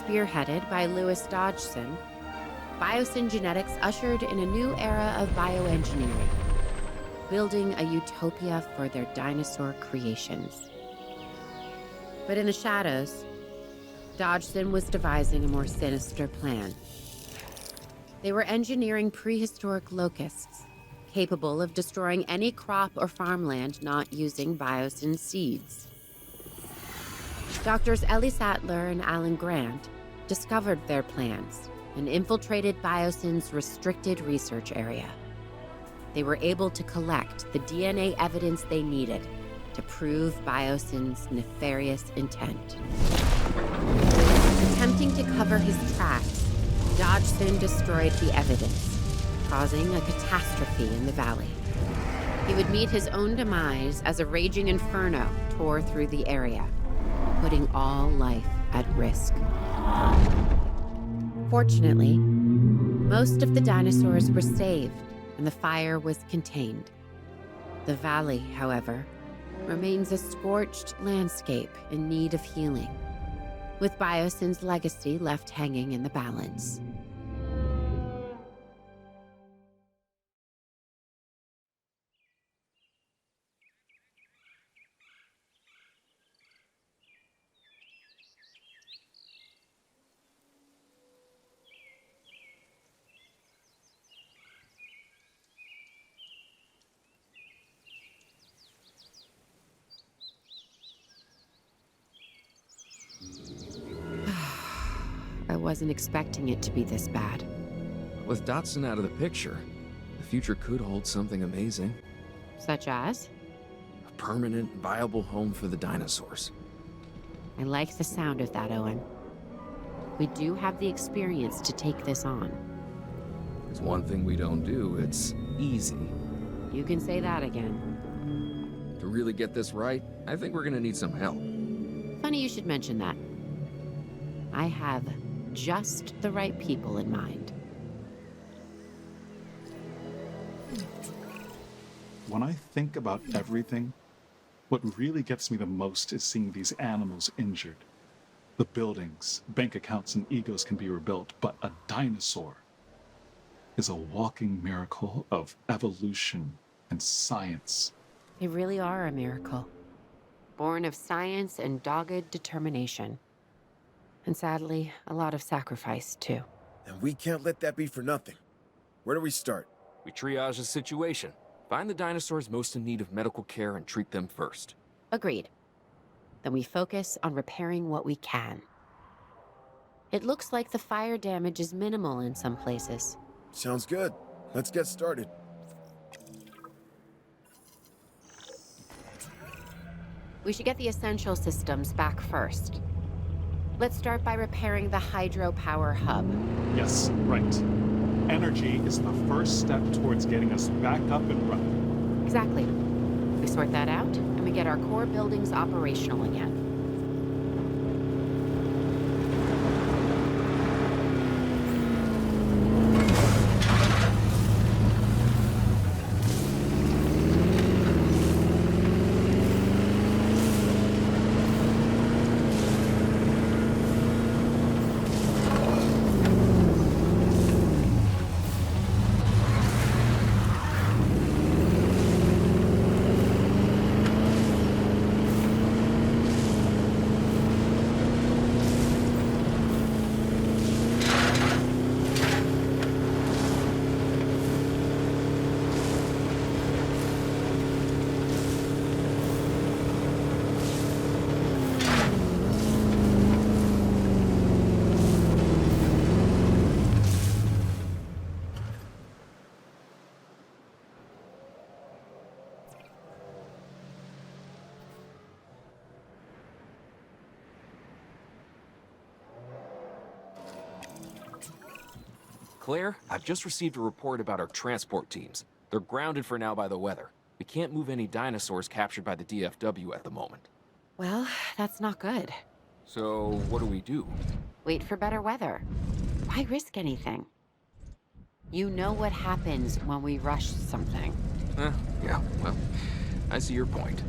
spearheaded by Louis Dodgson, Biosyn genetics ushered in a new era of bioengineering, building a utopia for their dinosaur creations. But in the shadows, Dodgson was devising a more sinister plan. They were engineering prehistoric locusts, capable of destroying any crop or farmland not using Biosyn seeds. Doctors Ellie Sattler and Alan Grant discovered their plans and infiltrated Biosyn's restricted research area. They were able to collect the DNA evidence they needed to prove Biosyn's nefarious intent. Attempting to cover his tracks, Dodgson destroyed the evidence, causing a catastrophe in the valley. He would meet his own demise as a raging inferno tore through the area, putting all life at risk. Fortunately, most of the dinosaurs were saved and the fire was contained. The valley, however, remains a scorched landscape in need of healing, with Biosyn's legacy left hanging in the balance. I wasn't expecting it to be this bad. With Dodgson out of the picture, the future could hold something amazing. Such as? A permanent, viable home for the dinosaurs. I like the sound of that, Owen. We do have the experience to take this on. There's one thing we don't do, it's easy. You can say that again. To really get this right, I think we're gonna need some help. Funny you should mention that. I have just the right people in mind. When I think about everything, what really gets me the most is seeing these animals injured. The buildings, bank accounts, and egos can be rebuilt, but a dinosaur is a walking miracle of evolution and science. They really are a miracle. Born of science and dogged determination. And sadly, a lot of sacrifice, too. And we can't let that be for nothing. Where do we start? We triage the situation. Find the dinosaurs most in need of medical care and treat them first. Agreed. Then we focus on repairing what we can. It looks like the fire damage is minimal in some places. Sounds good. Let's get started. We should get the essential systems back first. Let's start by repairing the hydropower hub. Yes, right. Energy is the first step towards getting us back up and running. Exactly. We sort that out, and we get our core buildings operational again. Claire, I've just received a report about our transport teams. They're grounded for now by the weather. We can't move any dinosaurs captured by the DFW at the moment. Well, that's not good. So, what do we do? Wait for better weather. Why risk anything? You know what happens when we rush something. Yeah, well, I see your point.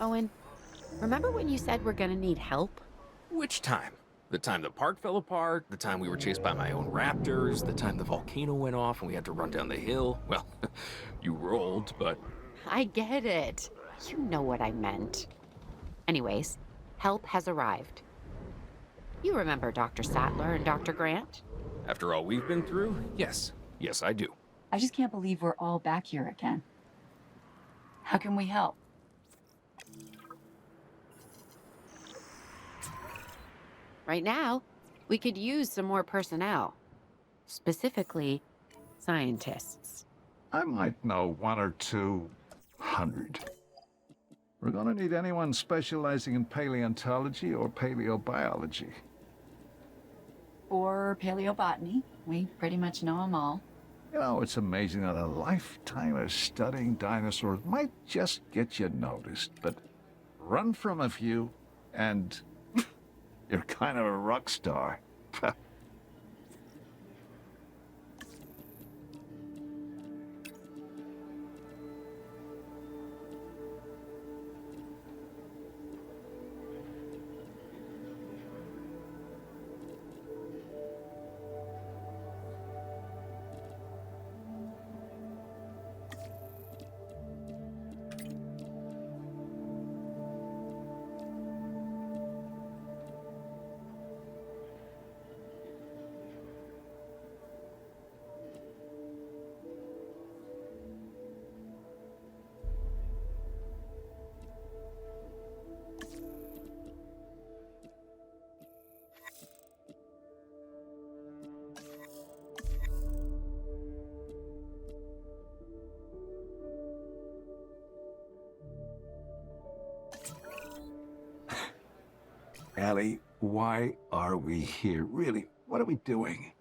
Owen, remember when you said we're gonna need help? Which time? The time the park fell apart, the time we were chased by my own raptors, the time the volcano went off and we had to run down the hill. Well, you rolled, but... I get it. You know what I meant. Anyways, help has arrived. You remember Dr. Sattler and Dr. Grant? After all we've been through, yes. Yes, I do. I just can't believe we're all back here again. How can we help? Right now, we could use some more personnel. Specifically, scientists. I might know 100 or 200. We're gonna need anyone specializing in paleontology or paleobiology. Or paleobotany. We pretty much know them all. You know, it's amazing that a lifetime of studying dinosaurs might just get you noticed, but run from a few and you're kind of a rock star. Ellie, why are we here? Really, what are we doing?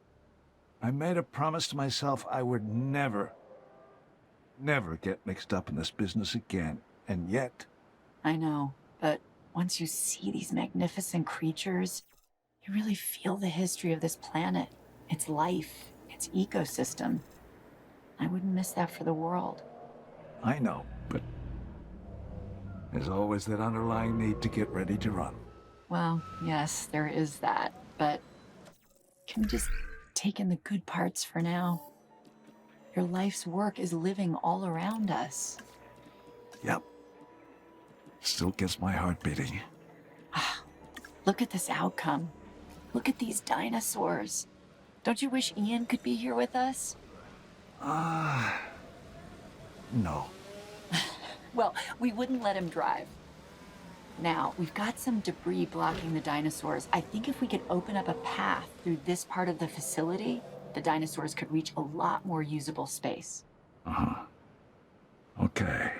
I made a promise to myself I would never get mixed up in this business again. And yet... I know, but once you see these magnificent creatures, you really feel the history of this planet, its life, its ecosystem. I wouldn't miss that for the world. I know, but there's always that underlying need to get ready to run. Well, yes, there is that, but can we just take in the good parts for now? Your life's work is living all around us. Yep. Still gets my heart beating. Look at this outcome. Look at these dinosaurs. Don't you wish Ian could be here with us? No. Well, we wouldn't let him drive. Now, we've got some debris blocking the dinosaurs. I think if we could open up a path through this part of the facility, the dinosaurs could reach a lot more usable space. Okay.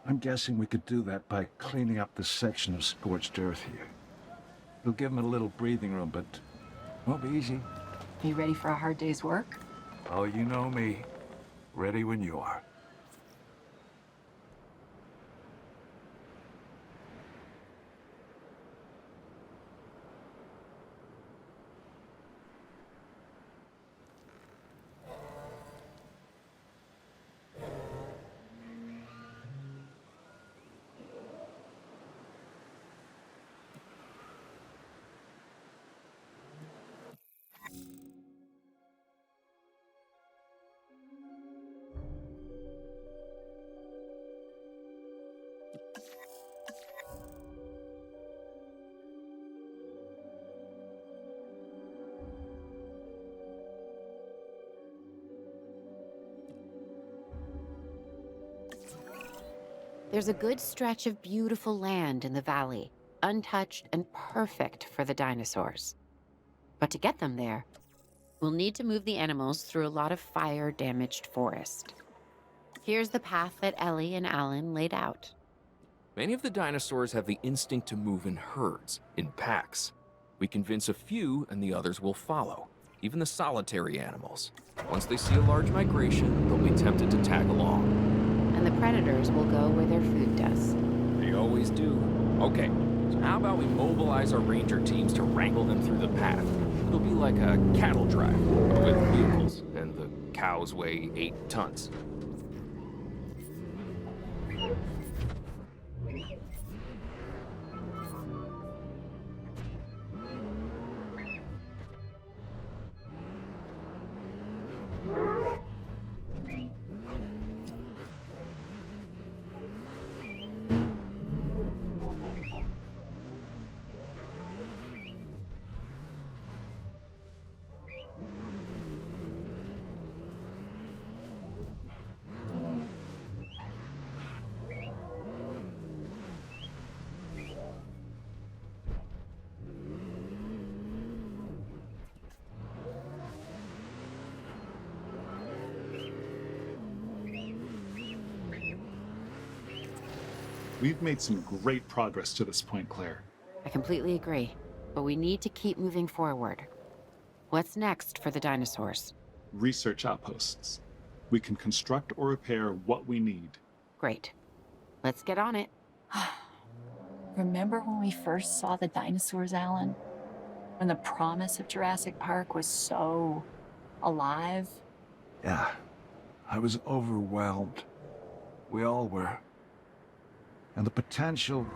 I'm guessing we could do that by cleaning up this section of scorched earth here. It'll give them a little breathing room, but won't be easy. Are you ready for a hard day's work? Oh, you know me. Ready when you are. There's a good stretch of beautiful land in the valley, untouched and perfect for the dinosaurs. But to get them there, we'll need to move the animals through a lot of fire-damaged forest. Here's the path that Ellie and Alan laid out. Many of the dinosaurs have the instinct to move in herds, in packs. We convince a few and the others will follow, even the solitary animals. Once they see a large migration, they'll be tempted to tag along. And the predators will go where their food does. They always do. Okay, so how about we mobilize our ranger teams to wrangle them through the path? It'll be like a cattle drive, with vehicles, and the cows weigh 8 tons. We've made some great progress to this point, Claire. I completely agree, but we need to keep moving forward. What's next for the dinosaurs? Research outposts. We can construct or repair what we need. Great. Let's get on it. Remember when we first saw the dinosaurs, Alan? When the promise of Jurassic Park was so alive? Yeah, I was overwhelmed. We all were. And the potential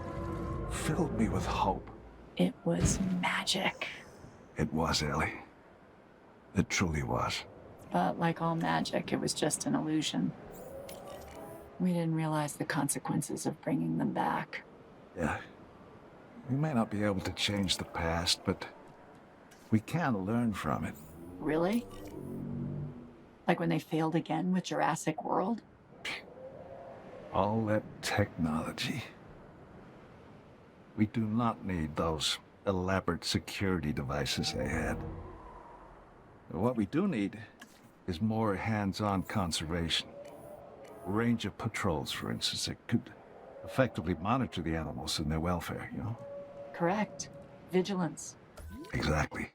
filled me with hope. It was magic. It was, Ellie. It truly was. But like all magic, it was just an illusion. We didn't realize the consequences of bringing them back. Yeah. We may not be able to change the past, but we can learn from it. Really? Like when they failed again with Jurassic World? All that technology. We do not need those elaborate security devices they had. What we do need is more hands-on conservation. A range of patrols, for instance, that could effectively monitor the animals and their welfare, you know? Correct. Vigilance. Exactly.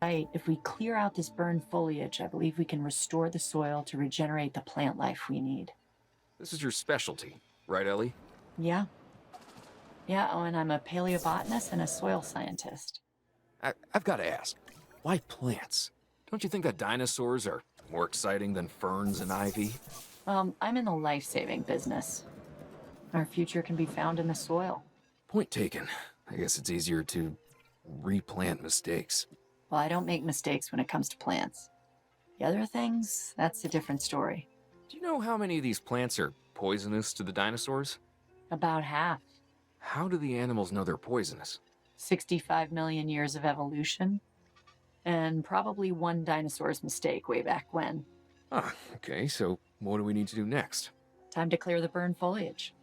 Right. If we clear out this burned foliage, I believe we can restore the soil to regenerate the plant life we need. This is your specialty, right, Ellie? Yeah. Yeah, oh, and I'm a paleobotanist and a soil scientist. I've got to ask, why plants? Don't you think that dinosaurs are more exciting than ferns and ivy? I'm in the life-saving business. Our future can be found in the soil. Point taken. I guess it's easier to replant mistakes. Well, I don't make mistakes when it comes to plants. The other things, that's a different story. Do you know how many of these plants are poisonous to the dinosaurs? About half. How do the animals know they're poisonous? 65 million years of evolution. And probably one dinosaur's mistake way back when. Ah, okay, so what do we need to do next? Time to clear the burned foliage.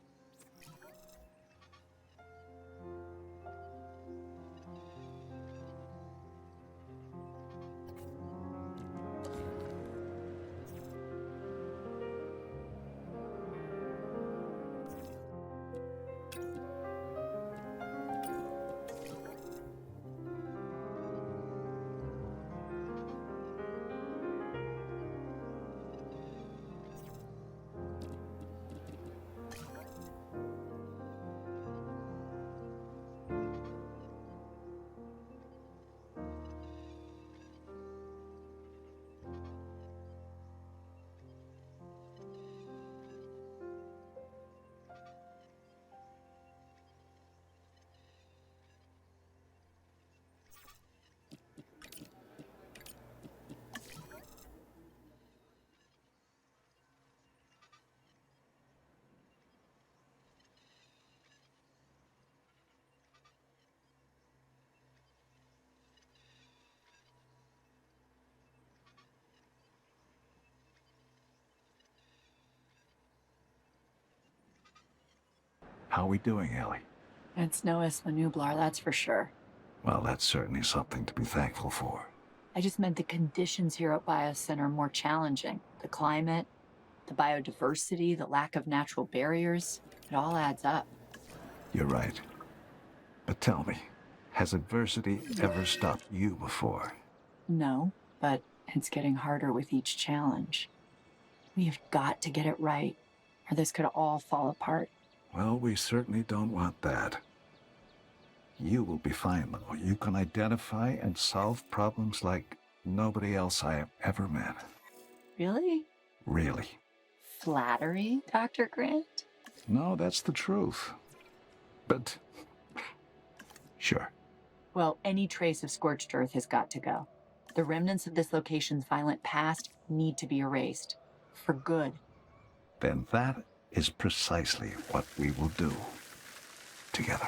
How are we doing, Ellie? It's no Isla Nublar, that's for sure. Well, that's certainly something to be thankful for. I just meant the conditions here at BioCenter are more challenging. The climate, the biodiversity, the lack of natural barriers, it all adds up. You're right. But tell me, has adversity ever stopped you before? No, but it's getting harder with each challenge. We've got to get it right, or this could all fall apart. Well, we certainly don't want that. You will be fine, though. You can identify and solve problems like nobody else I have ever met. Really? Really. Flattery, Dr. Grant? No, that's the truth. But, sure. Well, any trace of scorched earth has got to go. The remnants of this location's violent past need to be erased. For good. Then that is precisely what we will do. Together.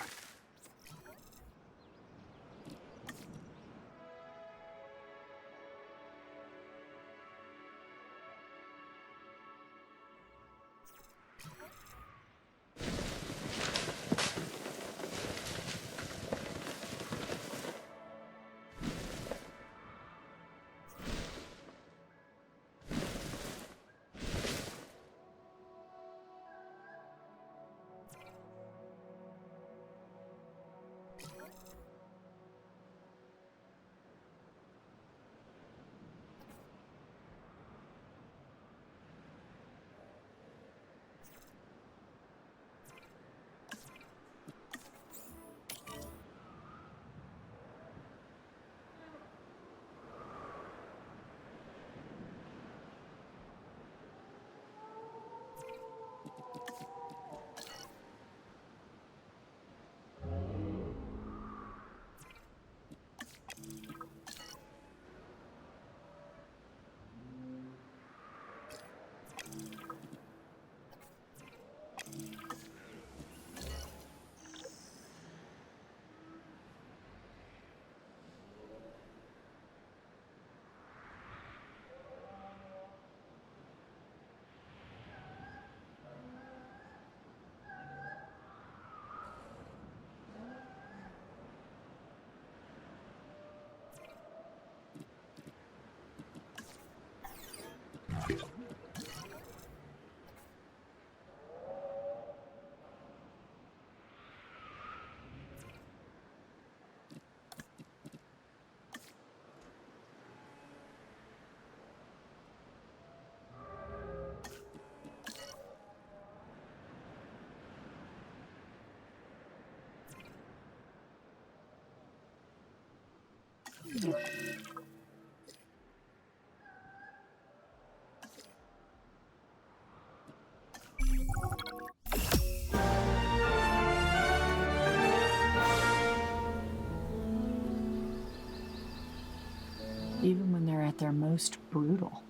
Even when they're at their most brutal,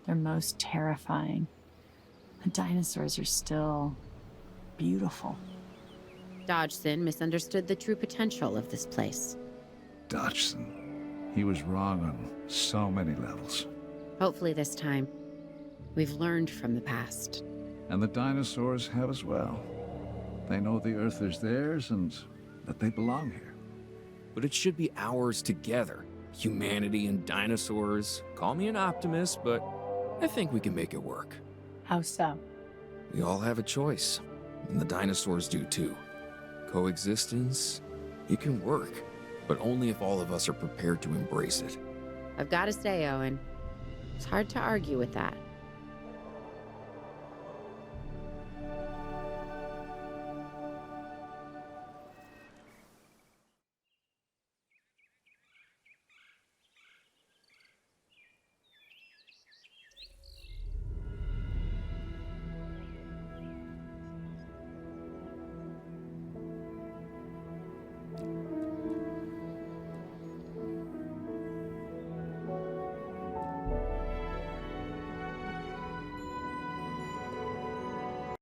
their most terrifying, the dinosaurs are still beautiful. Dodgson misunderstood the true potential of this place. Dodgson. He was wrong on so many levels. Hopefully this time, we've learned from the past. And the dinosaurs have as well. They know the Earth is theirs and that they belong here. But it should be ours together. Humanity and dinosaurs. Call me an optimist, but I think we can make it work. How so? We all have a choice, and the dinosaurs do too. Coexistence, it can work, but only if all of us are prepared to embrace it. I've got to say, Owen, it's hard to argue with that.